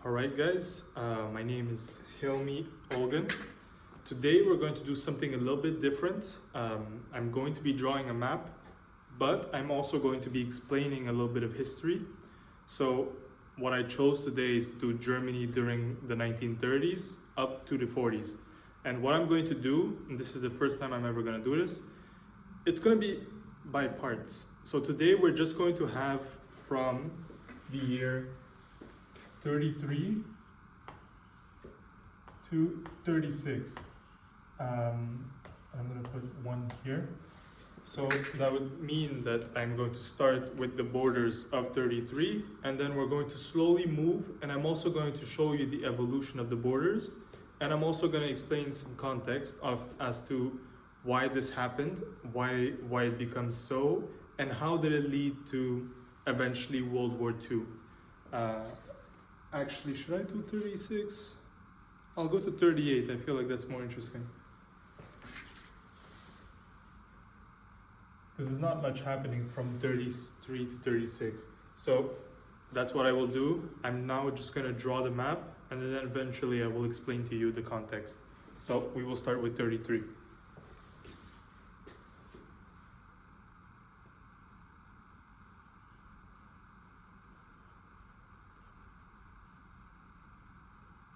Alright guys, my name is Hilmi Olgan. Today we're going to do something a little bit different. I'm going to be drawing a map, but I'm also going to be explaining a little bit of history. So what I chose today is to do Germany during the 1930s up to the 40s. And what I'm going to do, and this is the first time I'm ever going to do this, it's going to be by parts. So today we're just going to have from the year 33 to 36. I'm going to put one here. So that would mean that I'm going to start with the borders of 33, and then we're going to slowly move, and I'm also going to show you the evolution of the borders, and I'm also going to explain some context as to why this happened, why it becomes so, and how did it lead to eventually World War II. Actually, should I do 36? I'll go to 38. I feel like that's more interesting. Because there's not much happening from 33 to 36. So that's what I will do. I'm now just going to draw the map, and then eventually I will explain to you the context. So we will start with 33.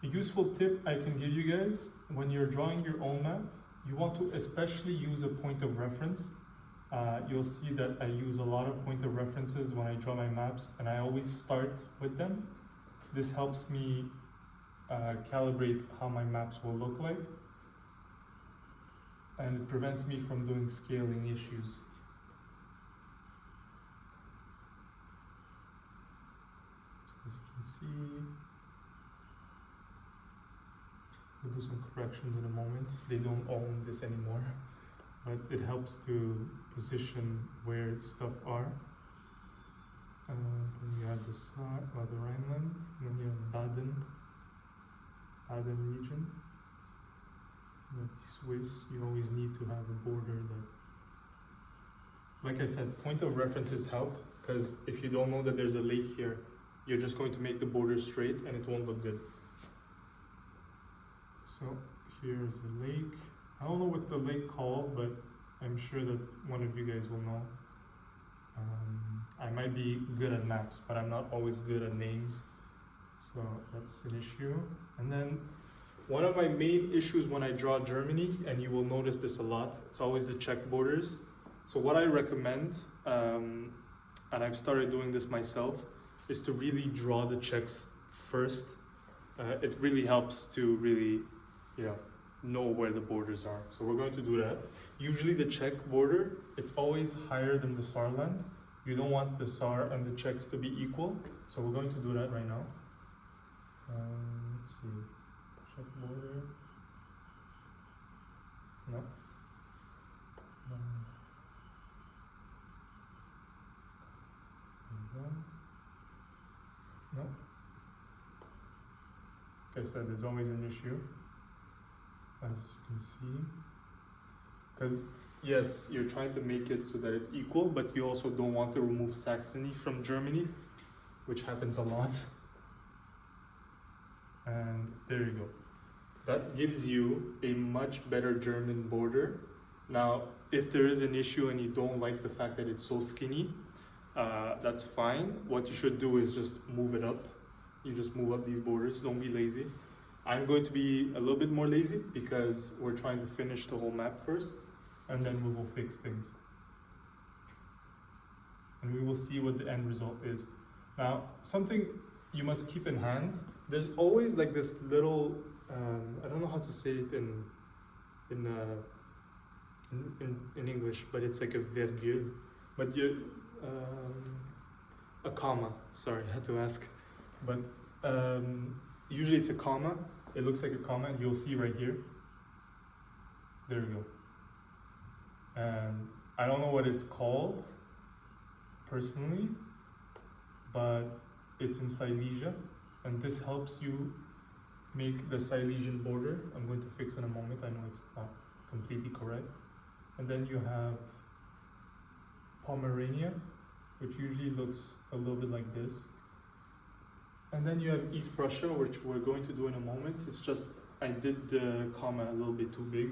A useful tip I can give you guys, when you're drawing your own map, you want to especially use a point of reference. You'll see that I use a lot of point of references when I draw my maps, and I always start with them. This helps me calibrate how my maps will look like, and it prevents me from doing scaling issues. So as you can see, we'll do some corrections in a moment. They don't own this anymore, but it helps to position where stuff are. Then you have the Saar, the Rhineland, and then you have Baden region. You have the Swiss. You always need to have a border that, like I said, point of references help, because if you don't know that there's a lake here, you're just going to make the border straight and it won't look good. So here's the lake. I don't know what's the lake called, but I'm sure that one of you guys will know. I might be good at maps, but I'm not always good at names. So that's an issue. And then one of my main issues when I draw Germany, and you will notice this a lot, it's always the Czech borders. So what I recommend, and I've started doing this myself, is to really draw the Czechs first. It really helps to really know where the borders are. So we're going to do that. Usually the Czech border, it's always higher than the Saarland. You don't want the Saar and the Czechs to be equal. So we're going to do that right now. Let's see, Czech border. No. No. Like I said, there's always an issue, as you can see, because yes, you're trying to make it so that it's equal, but you also don't want to remove Saxony from Germany, which happens a lot. And there you go. That gives you a much better German border. Now, if there is an issue and you don't like the fact that it's so skinny, that's fine. What you should do is just move it up. You just move up these borders, don't be lazy. I'm going to be a little bit more lazy because we're trying to finish the whole map first, and then we will fix things. And we will see what the end result is. Now, something you must keep in hand, there's always like this little, I don't know how to say it in English, but it's like a virgule, but a comma, sorry, I had to ask. But usually it's a comma. It looks like a comma, and you'll see right here. There we go. And I don't know what it's called personally, but it's in Silesia, and this helps you make the Silesian border. I'm going to fix in a moment. I know it's not completely correct. And then you have Pomerania, which usually looks a little bit like this. And then you have East Prussia, which we're going to do in a moment. It's just, I did the comma a little bit too big.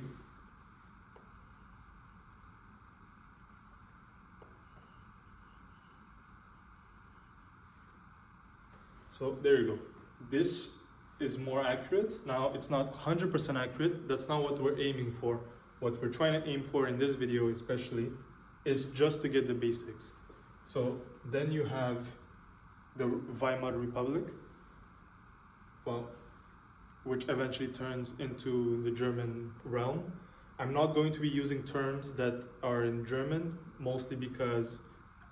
So there you go. This is more accurate. Now, it's not 100% accurate. That's not what we're aiming for. What we're trying to aim for in this video especially is just to get the basics. So then you have the Weimar Republic, well, which eventually turns into the German realm. I'm not going to be using terms that are in German, mostly because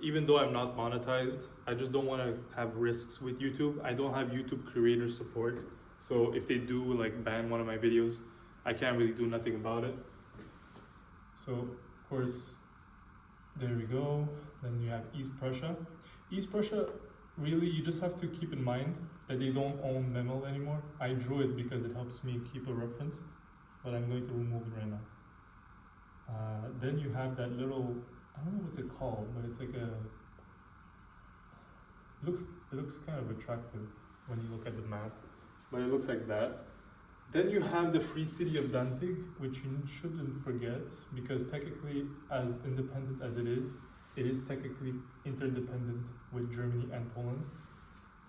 even though I'm not monetized, I just don't want to have risks with YouTube. I don't have YouTube creator support. So if they do like ban one of my videos, I can't really do nothing about it. So of course, there we go. Then you have East Prussia. East Prussia, really, you just have to keep in mind that they don't own Memel anymore. I drew it because it helps me keep a reference, but I'm going to remove it right now. Then you have that little, I don't know what's it called, but it's like a, it looks kind of attractive when you look at the map, but it looks like that. Then you have the Free City of Danzig, which you shouldn't forget, because technically, as independent as it is technically interdependent with Germany and Poland.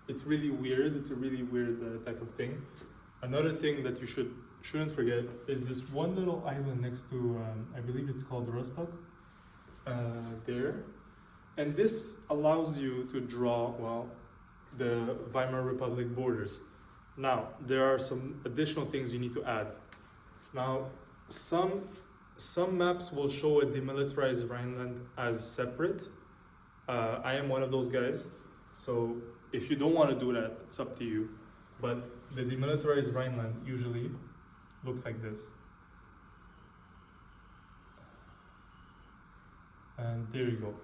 It's really weird. It's a really weird type of thing. Another thing that you shouldn't forget is this one little island next to, I believe it's called Rostock, there. And this allows you to draw, well, the Weimar Republic borders. Now, there are some additional things you need to add. Now, some maps will show a demilitarized Rhineland as separate. I am one of those guys, so if you don't want to do that, it's up to you. But the demilitarized Rhineland usually looks like this. And there you go.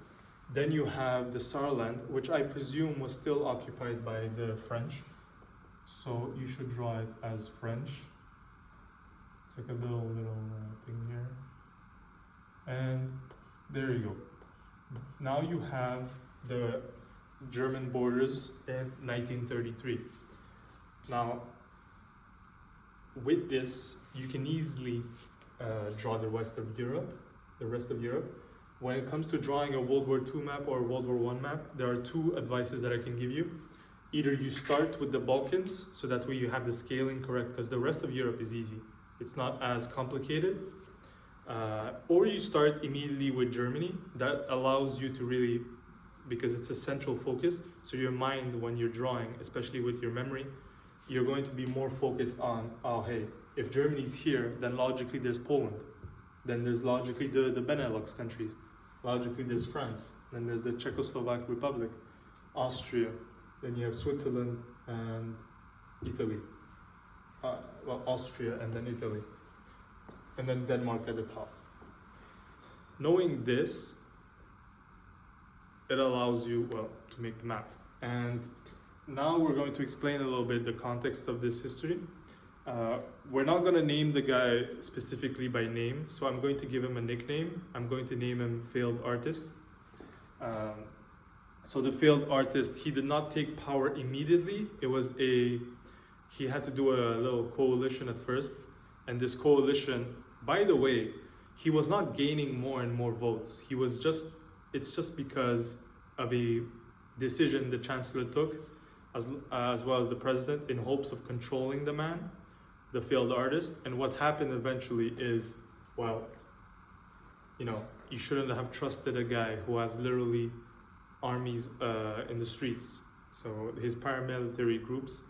Then you have the Saarland, which I presume was still occupied by the French. So you should draw it as French. It's like a little thing here. And there you go. Now you have the German borders in 1933. Now, with this, you can easily draw the rest of Europe. When it comes to drawing a World War II map or a World War I map, there are two advices that I can give you. Either you start with the Balkans, so that way you have the scaling correct, because the rest of Europe is easy. It's not as complicated. Or you start immediately with Germany. That allows you to really, because it's a central focus, so your mind, when you're drawing, especially with your memory, you're going to be more focused on, oh hey, if Germany's here, then logically there's Poland. Then there's logically the Benelux countries. Logically there's France. Then there's the Czechoslovak Republic, Austria. Then you have Switzerland and Italy. Well, Austria and then Italy. And then Denmark at the top. Knowing this, it allows you, well, to make the map. And now we're going to explain a little bit the context of this history. We're not going to name the guy specifically by name, so I'm going to give him a nickname. I'm going to name him Failed Artist. So the failed artist, he did not take power immediately. He had to do a little coalition at first. And this coalition, by the way, he was not gaining more and more votes. It's just because of a decision the chancellor took, as well as the president, in hopes of controlling the man, the failed artist. And what happened eventually is, well, you shouldn't have trusted a guy who has literally armies in the streets, so his paramilitary groups.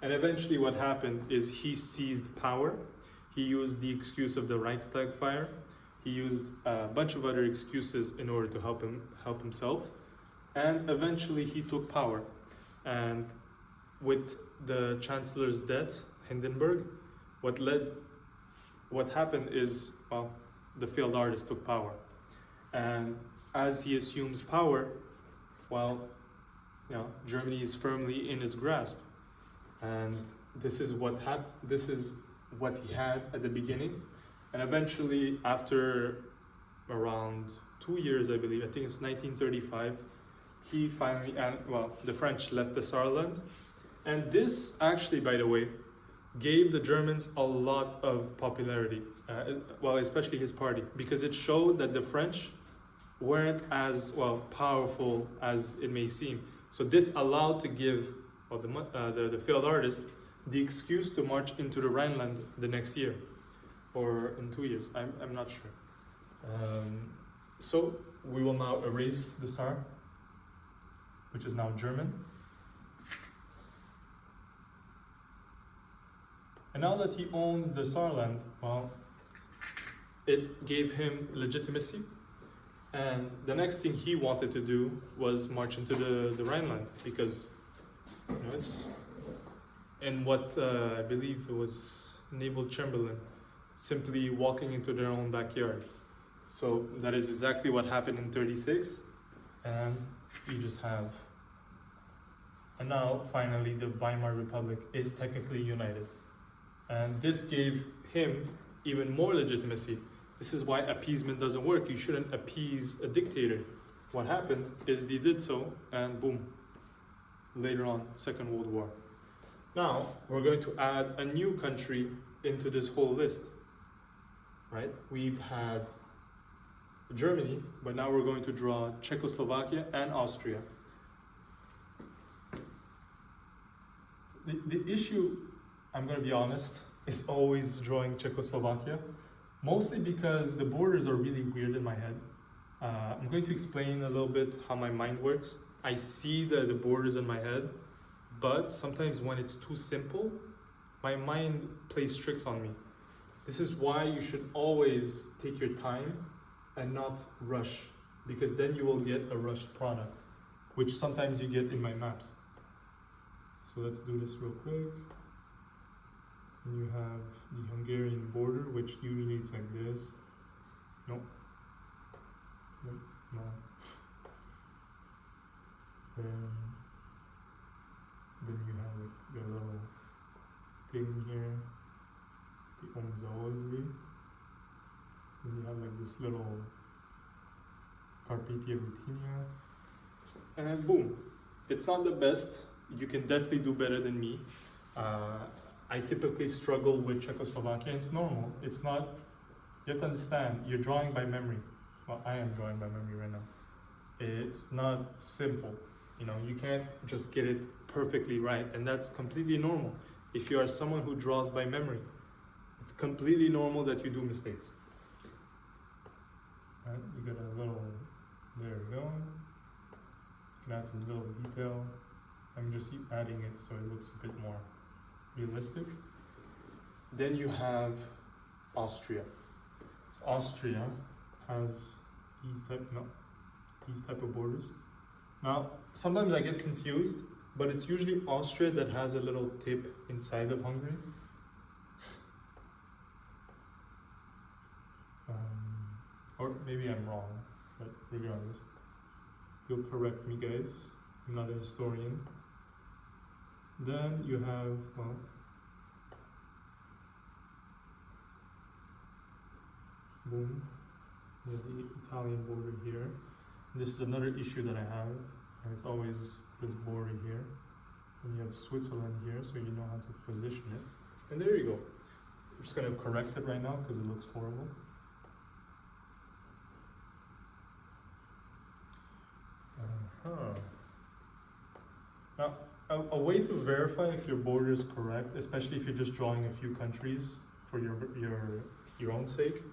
And eventually what happened is he seized power. He used the excuse of the Reichstag fire. He used a bunch of other excuses in order to help himself. And eventually he took power. And with the chancellor's death, Hindenburg, what happened is, well, the failed artist took power. And as he assumes power, well, Germany is firmly in his grasp. And this is what he had at the beginning. And eventually, after around 2 years, I believe, I think it's 1935, he finally, the French left the Saarland, And this actually, by the way, gave the Germans a lot of popularity, well, especially his party, because it showed that the French weren't as, well, powerful as it may seem. So this allowed to give, well, the failed artist the excuse to march into the Rhineland the next year, or in 2 years, I'm not sure. So we will now erase the Saar, which is now German. And now that he owns the Saarland, well, it gave him legitimacy. And the next thing he wanted to do was march into the Rhineland, because it's in what I believe it was Naval Chamberlain, simply walking into their own backyard. So that is exactly what happened in 36, and you just have, and now finally the Weimar Republic is technically united. And this gave him even more legitimacy. This is why appeasement doesn't work. You shouldn't appease a dictator. What happened is they did so, and boom, later on, Second World War. Now, we're going to add a new country into this whole list, right? We've had Germany, but now we're going to draw Czechoslovakia and Austria. The issue, I'm going to be honest, is always drawing Czechoslovakia, mostly because the borders are really weird in my head. I'm going to explain a little bit how my mind works. I see the borders in my head, but sometimes when it's too simple, my mind plays tricks on me. This is why you should always take your time and not rush, because then you will get a rushed product, which sometimes you get in my maps. So let's do this real quick. And you have the Hungarian border, which usually it's like this. Nope. Nope. No. Then you have like the little thing here, the Omzaolzi. Then you have like this little Carpathia Ruthenia. And boom. It's not the best. You can definitely do better than me. I typically struggle with Czechoslovakia. It's normal. It's not, you have to understand, you're drawing by memory. Well, I am drawing by memory right now. It's not simple. You know, you can't just get it perfectly right, and that's completely normal. If you are someone who draws by memory, it's completely normal that you do mistakes. Right, you got a little, there we go. You can add some little detail. I'm just adding it so it looks a bit more realistic. Then you have Austria. Austria has these type of borders. Now, sometimes I get confused, but it's usually Austria that has a little tip inside of Hungary. Or maybe I'm wrong, but regardless, you'll correct me, guys. I'm not a historian. Then you have, well, boom, the Italian border here. This is another issue that I have, and it's always this border here. And you have Switzerland here, so you know how to position it. And there you go. I'm just going to correct it right now because it looks horrible. Now, a way to verify if your border is correct, especially if you're just drawing a few countries for your own sake,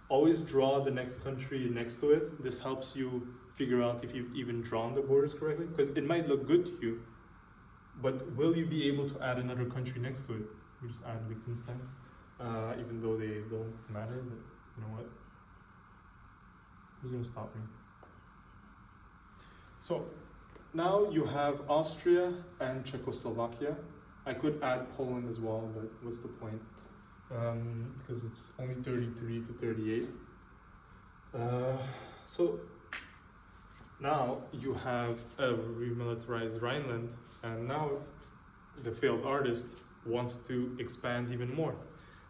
always draw the next country next to it. This helps you figure out if you've even drawn the borders correctly, because it might look good to you, but will you be able to add another country next to it? We just add Liechtenstein, even though they don't matter, but you know what? Who's gonna stop me? So now you have Austria and Czechoslovakia. I could add Poland as well, but what's the point? Because it's only 33 to 38. So now you have a remilitarized Rhineland, and now the failed artist wants to expand even more.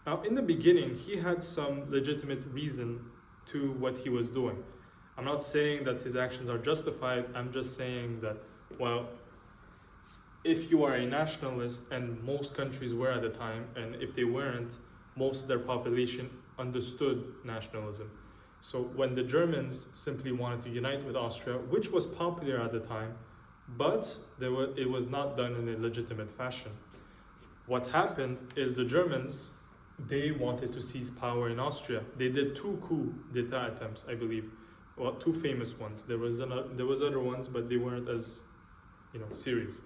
Now, in the beginning, he had some legitimate reason to what he was doing. I'm not saying that his actions are justified, I'm just saying that, well, if you are a nationalist, and most countries were at the time, and if they weren't, most of their population understood nationalism. So when the Germans simply wanted to unite with Austria, which was popular at the time, but it was not done in a legitimate fashion. What happened is the Germans, they wanted to seize power in Austria. They did 2 coup d'etat attempts, I believe. Well, 2 famous ones. There was other ones, but they weren't as, serious.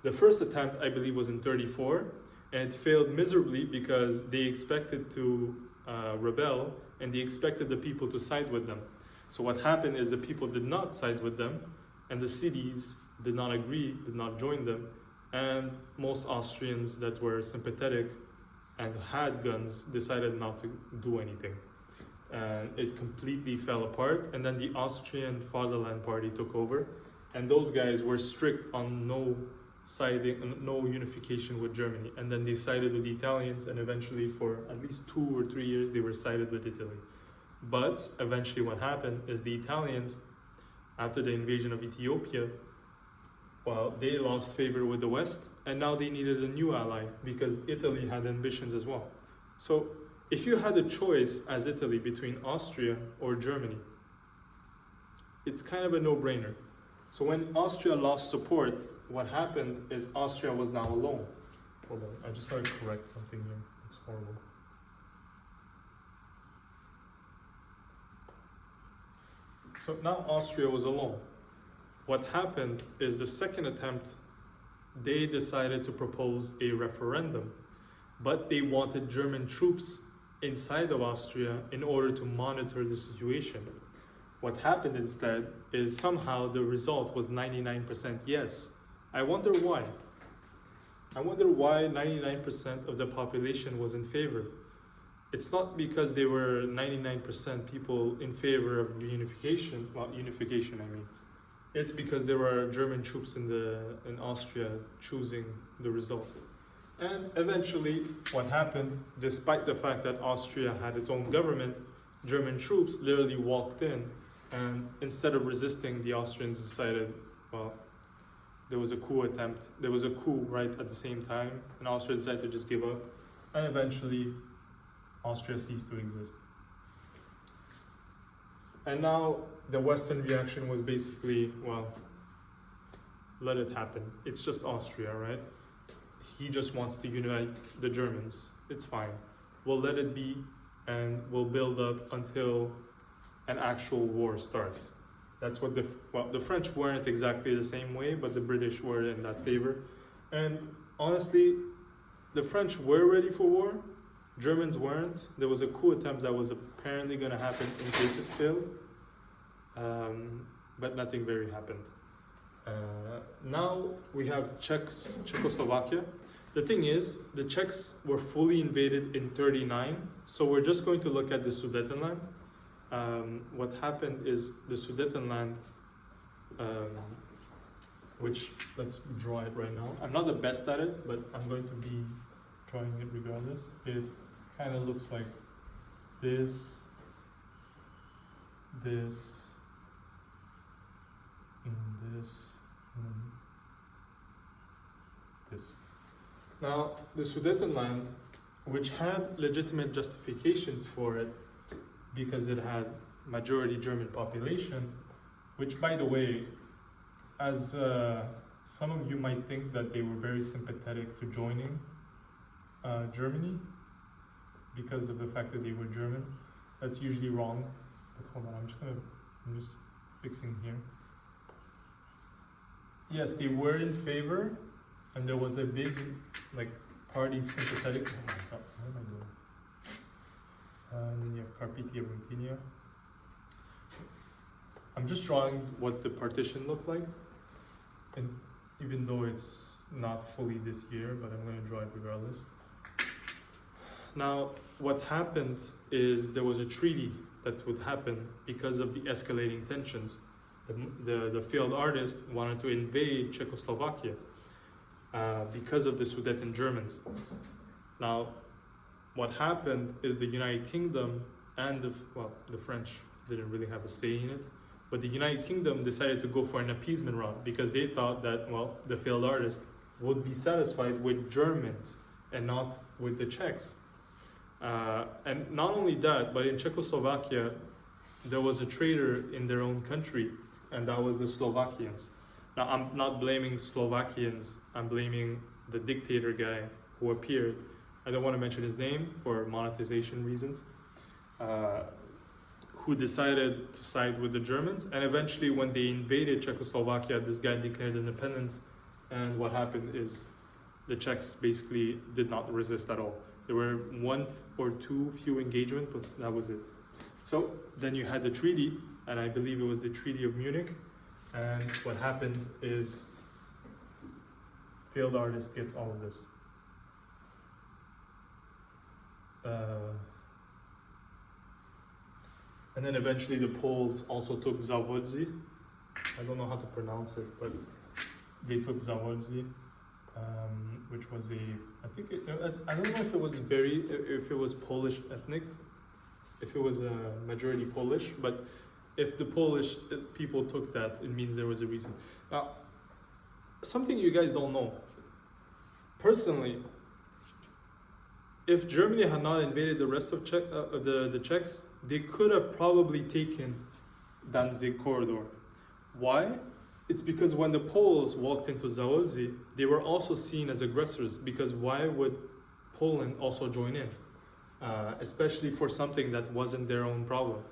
The first attempt, I believe, was in 1934, and it failed miserably because they expected to rebel, and they expected the people to side with them. So what happened is the people did not side with them, and the cities did not agree, did not join them, and most Austrians that were sympathetic and had guns decided not to do anything. And it completely fell apart, and then the Austrian Fatherland Party took over, and those guys were strict on no unification with Germany, and then they sided with the Italians, and eventually for at least 2 or 3 years they were sided with Italy. But eventually what happened is the Italians, after the invasion of Ethiopia, they lost favor with the West, and now they needed a new ally because Italy had ambitions as well. So if you had a choice as Italy between Austria or Germany, it's kind of a no-brainer. So when Austria lost support, what happened is Austria was now alone. Hold on, I just got to correct something here. It's horrible. So now Austria was alone. What happened is the second attempt, they decided to propose a referendum, but they wanted German troops inside of Austria in order to monitor the situation. What happened instead is somehow the result was 99% yes. I wonder why. I wonder why 99% of the population was in favor. It's not because they were 99% people in favor of unification, I mean. It's because there were German troops in Austria choosing the result. And eventually what happened, despite the fact that Austria had its own government, German troops literally walked in, and instead of resisting, the Austrians decided, there was a coup attempt. There was a coup right at the same time, and Austria decided to just give up, and eventually Austria ceased to exist. And now the Western reaction was basically, let it happen. It's just Austria, right? He just wants to unite the Germans. It's fine. We'll let it be, and we'll build up until an actual war starts. That's what the French weren't exactly the same way, but the British were in that favor. And honestly, the French were ready for war. Germans weren't. There was a coup attempt that was apparently going to happen in case it failed, but nothing very happened. Now we have Czechoslovakia. The thing is, the Czechs were fully invaded in 1939, so we're just going to look at the Sudetenland. What happened is the Sudetenland, which, let's draw it right now. I'm not the best at it, but I'm going to be drawing it regardless. It kind of looks like this, and this, and this. Now, the Sudetenland, which had legitimate justifications for it, because it had majority German population, which, by the way, as some of you might think that they were very sympathetic to joining Germany because of the fact that they were Germans. That's usually wrong. But hold on, I'm just fixing here. Yes, they were in favor, and there was a big party sympathetic. Oh my God, what am I doing? And then you have Carpathia Ruthenia. I'm just drawing what the partition looked like, and even though it's not fully this year, but I'm going to draw it regardless. Now, what happened is there was a treaty that would happen because of the escalating tensions. The field artist wanted to invade Czechoslovakia because of the Sudeten Germans. Now, what happened is the United Kingdom and the French didn't really have a say in it, but the United Kingdom decided to go for an appeasement route because they thought that, the failed artist would be satisfied with Germans and not with the Czechs. And not only that, but in Czechoslovakia, there was a traitor in their own country, and that was the Slovakians. Now, I'm not blaming Slovakians, I'm blaming the dictator guy who appeared. I don't want to mention his name for monetization reasons, who decided to side with the Germans. And eventually, when they invaded Czechoslovakia, this guy declared independence. And what happened is the Czechs basically did not resist at all. There were one or two few engagements, but that was it. So then you had the treaty, and I believe it was the Treaty of Munich. And what happened is Field Artist gets all of this. And then eventually the Poles also took Zawodzie. I don't know how to pronounce it, but they took Zawodzie, which was I don't know if it was if it was Polish ethnic, if it was a majority Polish, but if the Polish people took that, it means there was a reason. Now, something you guys don't know. Personally, if Germany had not invaded the rest of the Czechs, they could have probably taken Danzig corridor. Why? It's because when the Poles walked into Zawodzie, they were also seen as aggressors, because why would Poland also join in? Especially for something that wasn't their own problem,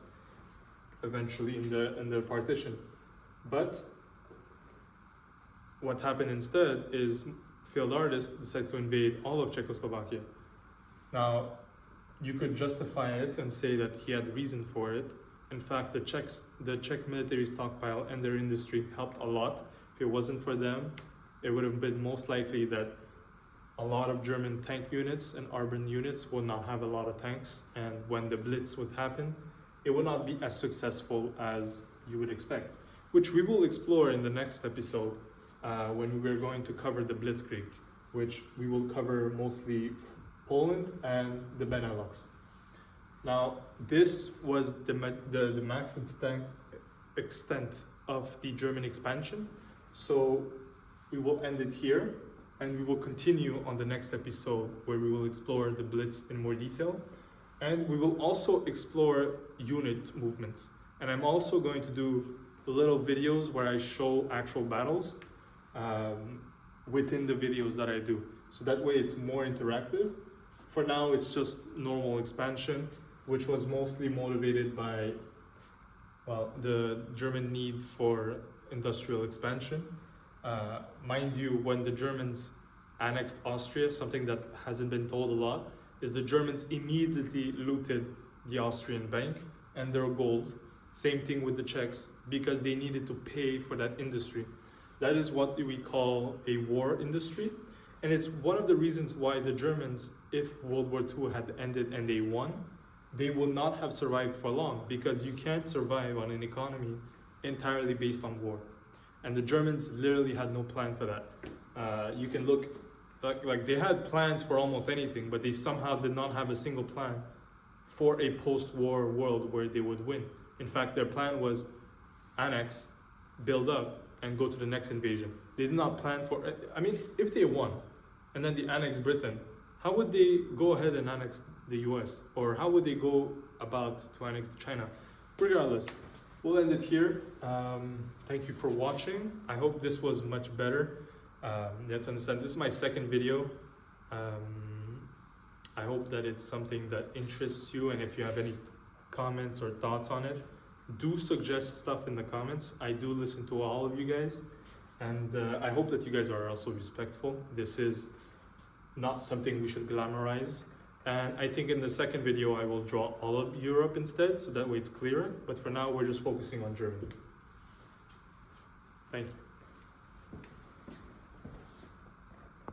eventually in the partition. But what happened instead is Field Artist decides to invade all of Czechoslovakia. Now, you could justify it and say that he had reason for it. In fact, the Czech military stockpile and their industry helped a lot. If it wasn't for them, it would have been most likely that a lot of German tank units and urban units would not have a lot of tanks. And when the Blitz would happen, it would not be as successful as you would expect, which we will explore in the next episode when we're going to cover the Blitzkrieg, which we will cover mostly Poland and the Benelux. Now, this was the max extent of the German expansion. So we will end it here, and we will continue on the next episode where we will explore the Blitz in more detail. And we will also explore unit movements. And I'm also going to do little videos where I show actual battles within the videos that I do. So that way it's more interactive. For now, it's just normal expansion, which was mostly motivated by, well, the German need for industrial expansion. Mind you, when the Germans annexed Austria, something that hasn't been told a lot, is the Germans immediately looted the Austrian bank and their gold. Same thing with the Czechs, because they needed to pay for that industry. That is what we call a war industry. And it's one of the reasons why the Germans, if World War II had ended and they won, they would not have survived for long, because you can't survive on an economy entirely based on war. And the Germans literally had no plan for that. You can look, like they had plans for almost anything, but they somehow did not have a single plan for a post-war world where they would win. In fact, their plan was annex, build up, and go to the next invasion. They did not plan for, I mean, if they won, and then they annexed Britain, how would they go ahead and annex the US? Or how would they go about to annex China? Regardless, we'll end it here. Thank you for watching. I hope this was much better. You have to understand, this is my second video. I hope that it's something that interests you, and if you have any comments or thoughts on it, do suggest stuff in the comments. I do listen to all of you guys, and I hope that you guys are also respectful. This is not something we should glamorize. And I think in the second video I will draw all of Europe instead, so that way it's clearer. But for now, we're just focusing on Germany. Thank you.